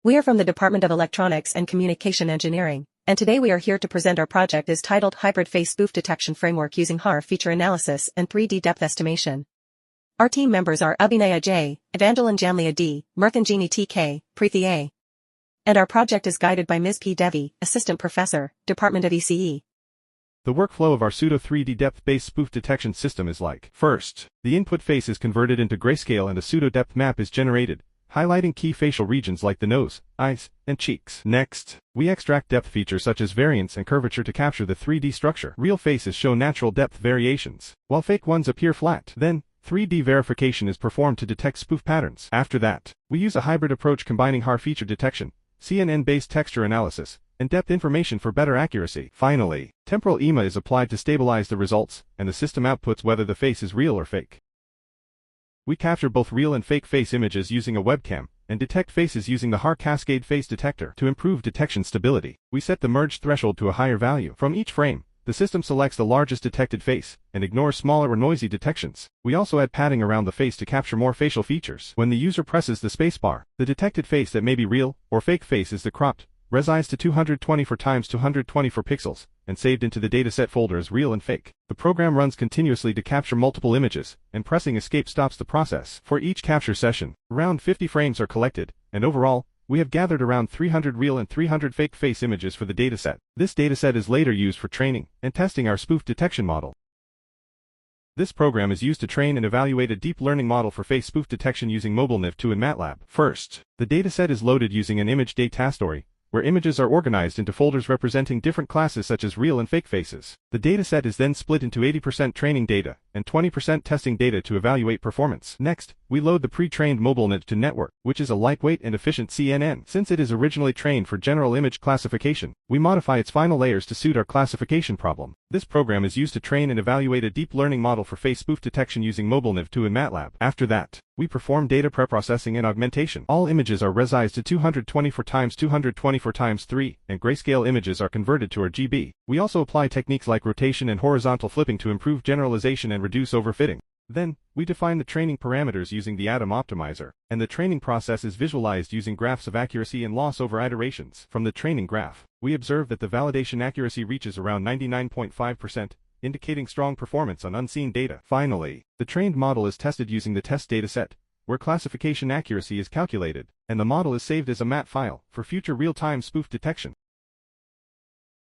We are from the Department of Electronics and Communication Engineering, and today we are here to present our project is titled Hybrid Face Spoof Detection Framework using Haar Feature Analysis and 3D Depth Estimation. Our team members are Abhinaya J, Evangeline Jamlia D, Murthanjini TK, Preeti A. And our project is guided by Ms. P. Devi, Assistant Professor, Department of ECE. The workflow of our pseudo 3D depth-based spoof detection system is like: first, the input face is converted into grayscale and a pseudo depth map is generated, highlighting key facial regions like the nose, eyes, and cheeks. Next, we extract depth features such as variance and curvature to capture the 3D structure. Real faces show natural depth variations, while fake ones appear flat. Then, 3D verification is performed to detect spoof patterns. After that, we use a hybrid approach combining Haar feature detection, CNN-based texture analysis, and depth information for better accuracy. Finally, temporal EMA is applied to stabilize the results, and the system outputs whether the face is real or fake. We capture both real and fake face images using a webcam, and detect faces using the Haar Cascade Face Detector. To improve detection stability, we set the merge threshold to a higher value. From each frame, the system selects the largest detected face, and ignores smaller or noisy detections. We also add padding around the face to capture more facial features. When the user presses the spacebar, the detected face that may be real or fake face is decropped, resized to 224 x 224 pixels, and saved into the dataset folder as real and fake. The program runs continuously to capture multiple images, and pressing escape stops the process. For each capture session, around 50 frames are collected, and overall, we have gathered around 300 real and 300 fake face images for the dataset. This dataset is later used for training and testing our spoof detection model. This program is used to train and evaluate a deep learning model for face spoof detection using MobileNet 2 in MATLAB. First, the dataset is loaded using an image data story, where images are organized into folders representing different classes such as real and fake faces. The dataset is then split into 80% training data and 20% testing data to evaluate performance. Next, we load the pre-trained MobileNet to network, which is a lightweight and efficient CNN. Since it is originally trained for general image classification, we modify its final layers to suit our classification problem. This program is used to train and evaluate a deep learning model for face spoof detection using MobileNet 2 in MATLAB. After that, we perform data preprocessing and augmentation. All images are resized to 224 x 224 x 3, and grayscale images are converted to RGB. We also apply techniques like rotation and horizontal flipping to improve generalization and reduce overfitting. Then, we define the training parameters using the Atom Optimizer, and the training process is visualized using graphs of accuracy and loss over iterations. From the training graph, we observe that the validation accuracy reaches around 99.5%, indicating strong performance on unseen data. Finally, the trained model is tested using the test dataset, where classification accuracy is calculated, and the model is saved as a MAT file for future real-time spoof detection.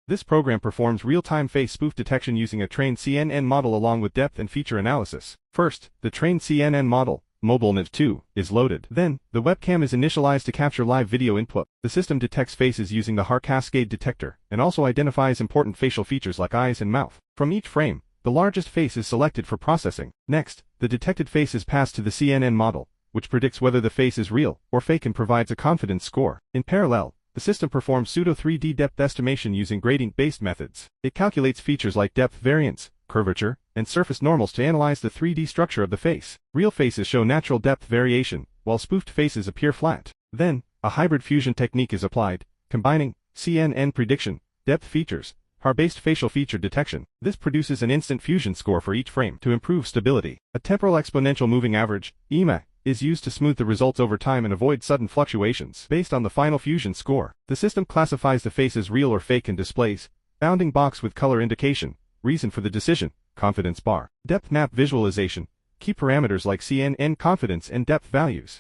This program performs real-time face spoof detection using a trained CNN model along with depth and feature analysis. First, the trained CNN model, MobileNet 2, is loaded. Then, the webcam is initialized to capture live video input. The system detects faces using the Haar Cascade Detector, and also identifies important facial features like eyes and mouth. From each frame, the largest face is selected for processing. Next, the detected face is passed to the CNN model, which predicts whether the face is real or fake and provides a confidence score. In parallel, the system performs pseudo 3D depth estimation using gradient-based methods. It calculates features like depth variance, curvature, and surface normals to analyze the 3D structure of the face. Real faces show natural depth variation, while spoofed faces appear flat. Then, a hybrid fusion technique is applied, combining CNN prediction, depth features, Haar-based facial feature detection. This produces an instant fusion score for each frame. To improve stability, a temporal exponential moving average, EMA, is used to smooth the results over time and avoid sudden fluctuations. Based on the final fusion score, the system classifies the face as real or fake and displays bounding box with color indication, reason for the decision, confidence bar, depth map visualization, key parameters like CNN confidence and depth values.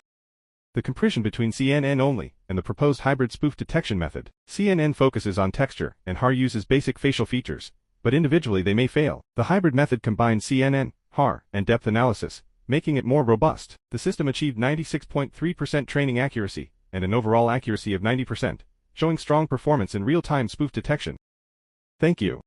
The comparison between CNN only and the proposed hybrid spoof detection method. CNN focuses on texture, and Haar uses basic facial features, but individually they may fail. The hybrid method combines CNN, Haar, and depth analysis, making it more robust. The system achieved 96.3% training accuracy, and an overall accuracy of 90%, showing strong performance in real-time spoof detection. Thank you.